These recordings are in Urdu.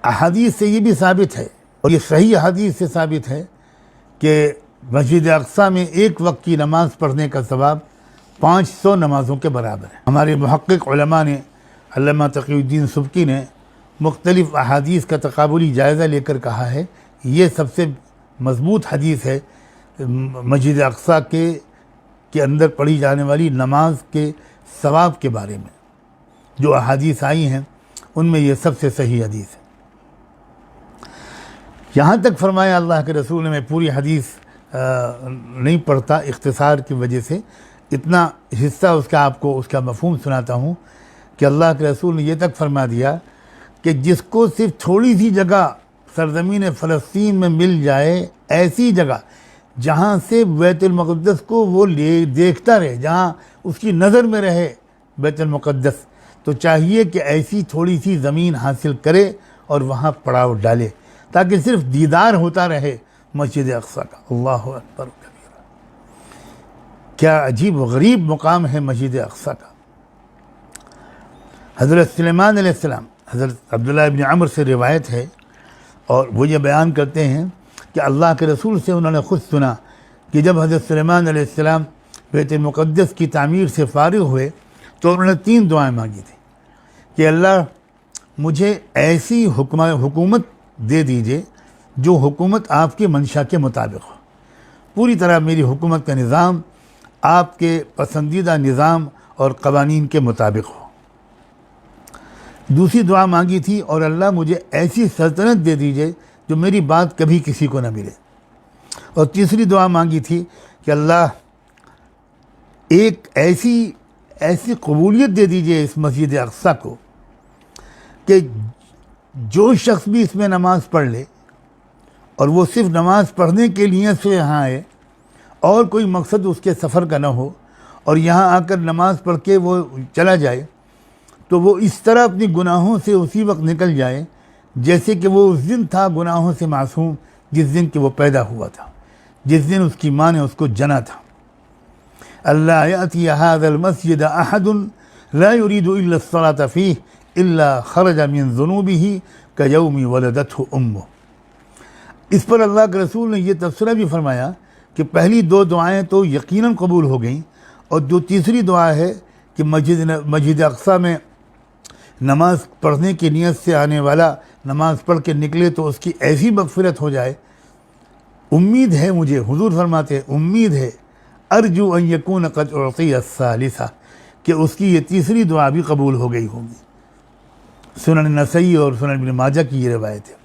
احادیث سے یہ بھی ثابت ہے اور یہ صحیح احادیث سے ثابت ہے کہ مسجد اقصیٰ میں ایک وقت کی نماز پڑھنے کا ثواب 500 نمازوں کے برابر ہے۔ ہمارے محقق علماء نے، علامہ تقی الدین سبکی نے مختلف احادیث کا تقابلی جائزہ لے کر کہا ہے یہ سب سے مضبوط حدیث ہے مسجد اقصیٰ کے اندر پڑھی جانے والی نماز کے ثواب کے بارے میں۔ جو احادیث آئی ہیں ان میں یہ سب سے صحیح حدیث ہے۔ یہاں تک فرمایا اللہ کے رسول نے، میں پوری حدیث نہیں پڑھتا اختصار کی وجہ سے، اتنا حصہ اس کا آپ کو اس کا مفہوم سناتا ہوں کہ اللہ کے رسول نے یہ تک فرما دیا کہ جس کو صرف تھوڑی سی جگہ سرزمین فلسطین میں مل جائے، ایسی جگہ جہاں سے بیت المقدس کو وہ دیکھتا رہے، جہاں اس کی نظر میں رہے بیت المقدس، تو چاہیے کہ ایسی تھوڑی سی زمین حاصل کرے اور وہاں پڑاؤ ڈالے تاکہ صرف دیدار ہوتا رہے مسجد اقصیٰ کا۔ اللہ اکبر کبیرہ، کیا عجیب و غریب مقام ہے مسجد اقصیٰ کا۔ حضرت سلیمان علیہ السلام، حضرت عبداللہ ابن عمر سے روایت ہے اور وہ یہ بیان کرتے ہیں کہ اللہ کے رسول سے انہوں نے خود سنا کہ جب حضرت سلیمان علیہ السلام بیت المقدس کی تعمیر سے فارغ ہوئے تو انہوں نے 3 دعائیں مانگی تھیں کہ اللہ مجھے ایسی حکومت دے دیجئے جو حکومت آپ کے منشا کے مطابق ہو، پوری طرح میری حکومت کا نظام آپ کے پسندیدہ نظام اور قوانین کے مطابق ہو۔ دوسری دعا مانگی تھی، اور اللہ مجھے ایسی سلطنت دے دیجئے جو میری بات کبھی کسی کو نہ ملے۔ اور تیسری دعا مانگی تھی کہ اللہ ایک ایسی قبولیت دے دیجئے اس مسجد اقصیٰ کو کہ جو شخص بھی اس میں نماز پڑھ لے اور وہ صرف نماز پڑھنے کے لیے سے یہاں آئے اور کوئی مقصد اس کے سفر کا نہ ہو، اور یہاں آ کر نماز پڑھ کے وہ چلا جائے، تو وہ اس طرح اپنی گناہوں سے اسی وقت نکل جائے جیسے کہ وہ اس دن تھا گناہوں سے معصوم جس دن کہ وہ پیدا ہوا تھا، جس دن اس کی ماں نے اس کو جنا تھا۔ اللہ یأتی ھذا المسجد احد لا يريد الا الصلاة فيه الا خرج من ذنوبه كيوم ولدته امه۔ اس پر اللہ کے رسول نے یہ تبصرہ بھی فرمایا کہ پہلی 2 دعائیں تو یقیناً قبول ہو گئیں، اور جو تیسری دعا ہے کہ مسجد اقصیٰ میں نماز پڑھنے کی نیت سے آنے والا نماز پڑھ کے نکلے تو اس کی ایسی مغفرت ہو جائے، امید ہے مجھے، حضور فرماتے ہیں امید ہے، ارجو ان یکون قد اعطی الثالثہ، کہ اس کی یہ تیسری دعا بھی قبول ہو گئی ہوگی۔ سنن نسائی اور سنن ابن ماجہ کی یہ روایت ہے۔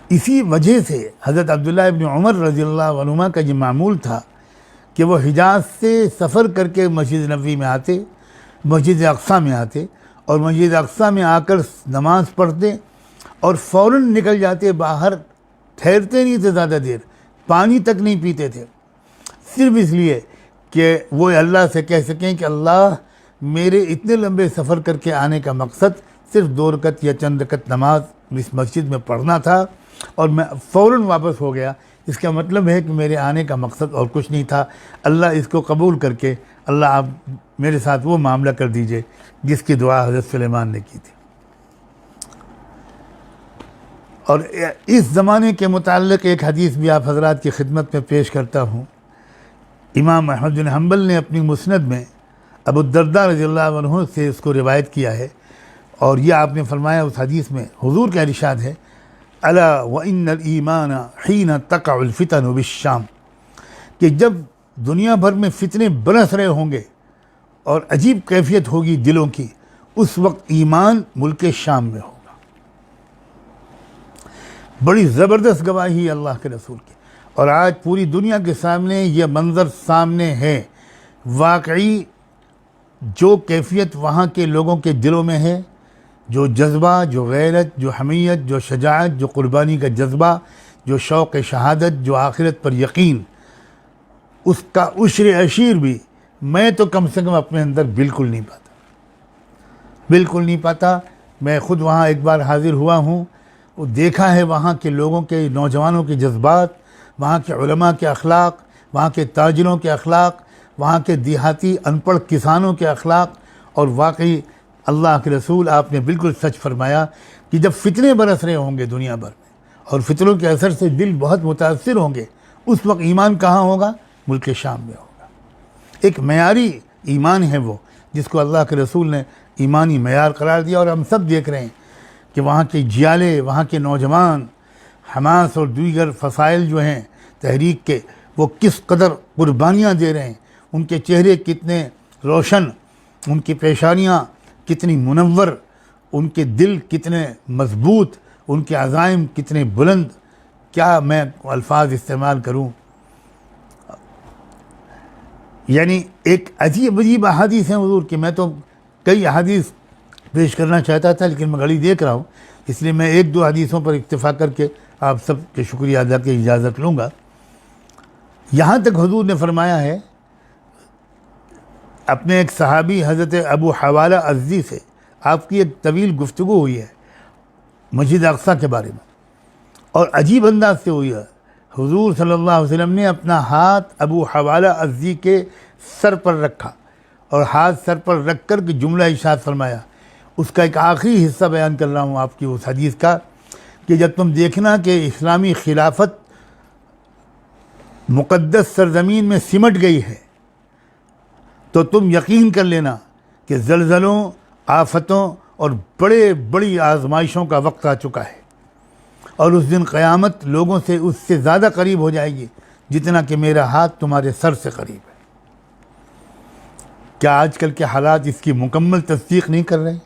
اسی وجہ سے حضرت عبداللہ ابن عمر رضی اللہ عنہما کا یہ معمول تھا کہ وہ حجاز سے سفر کر کے مسجد نبوی میں آتے، مسجد اقصیٰ میں آتے، اور مسجد اقصیٰ میں آ کر نماز پڑھتے اور فوراً نکل جاتے باہر، ٹھہرتے نہیں تھے زیادہ دیر، پانی تک نہیں پیتے تھے، صرف اس لیے کہ وہ اللہ سے کہہ سکیں کہ اللہ میرے اتنے لمبے سفر کر کے آنے کا مقصد صرف 2 رکعت یا چند رکعت نماز اس مسجد میں پڑھنا تھا اور میں فوراً واپس ہو گیا، اس کا مطلب ہے کہ میرے آنے کا مقصد اور کچھ نہیں تھا، اللہ اس کو قبول کر کے اللہ آپ میرے ساتھ وہ معاملہ کر دیجئے جس کی دعا حضرت سلیمان نے کی تھی۔ اور اس زمانے کے متعلق ایک حدیث بھی آپ حضرات کی خدمت میں پیش کرتا ہوں۔ امام احمد بن حنبل نے اپنی مسند میں ابو الدرداء رضی اللہ عنہ سے اس کو روایت کیا ہے، اور یہ آپ نے فرمایا اس حدیث میں حضور کا ارشاد ہے، الا وان الایمان حین تقع الفتن بالشام، کہ جب دنیا بھر میں فتنے برس رہے ہوں گے اور عجیب کیفیت ہوگی دلوں کی، اس وقت ایمان ملک شام میں ہوگا۔ بڑی زبردست گواہی اللہ کے رسول کی، اور آج پوری دنیا کے سامنے یہ منظر سامنے ہے، واقعی جو کیفیت وہاں کے لوگوں کے دلوں میں ہے، جو جذبہ، جو غیرت، جو حمیت، جو شجاعت، جو قربانی کا جذبہ، جو شوق شہادت، جو آخرت پر یقین، اس کا عشر عشیر بھی میں تو کم سے کم اپنے اندر بالکل نہیں پاتا۔ میں خود وہاں ایک بار حاضر ہوا ہوں، وہ دیکھا ہے وہاں کے لوگوں کے، نوجوانوں کے جذبات، وہاں کے علماء کے اخلاق، وہاں کے تاجروں کے اخلاق، وہاں کے دیہاتی ان پڑھ کسانوں کے اخلاق، اور واقعی اللہ کے رسول آپ نے بالکل سچ فرمایا کہ جب فتنے برس رہے ہوں گے دنیا بھر میں اور فتنوں کے اثر سے دل بہت متاثر ہوں گے، اس وقت ایمان کہاں ہوگا؟ ملک شام میں ہوگا۔ ایک معیاری ایمان ہے وہ، جس کو اللہ کے رسول نے ایمانی معیار قرار دیا، اور ہم سب دیکھ رہے ہیں کہ وہاں کے جیالے، وہاں کے نوجوان، حماس اور دیگر فصائل جو ہیں تحریک کے، وہ کس قدر قربانیاں دے رہے ہیں، ان کے چہرے کتنے روشن، ان کی پیشانیاں کتنی منور، ان کے دل کتنے مضبوط، ان کے عزائم کتنے بلند، کیا میں الفاظ استعمال کروں۔ یعنی ایک عجیب عجیب احادیث ہیں حضور کی، میں تو کئی احادیث پیش کرنا چاہتا تھا لیکن میں گھڑی دیکھ رہا ہوں، اس لیے میں ایک دو حدیثوں پر اکتفا کر کے آپ سب کے شکریہ ادا کی اجازت لوں گا۔ یہاں تک حضور نے فرمایا ہے اپنے ایک صحابی حضرت ابو حوالہ ازدی سے، آپ کی ایک طویل گفتگو ہوئی ہے مسجد اقصیٰ کے بارے میں، اور عجیب انداز سے ہوئی ہے۔ حضور صلی اللہ علیہ وسلم نے اپنا ہاتھ ابو حوالہ ازدی کے سر پر رکھا اور ہاتھ سر پر رکھ کر کے جملہ ارشاد فرمایا، اس کا ایک آخری حصہ بیان کر رہا ہوں آپ کی اس حدیث کا، کہ جب تم دیکھنا کہ اسلامی خلافت مقدس سرزمین میں سمٹ گئی ہے تو تم یقین کر لینا کہ زلزلوں، آفتوں اور بڑی آزمائشوں کا وقت آ چکا ہے، اور اس دن قیامت لوگوں سے اس سے زیادہ قریب ہو جائے گی جتنا کہ میرا ہاتھ تمہارے سر سے قریب ہے۔ کیا آج کل کے حالات اس کی مکمل تصدیق نہیں کر رہے؟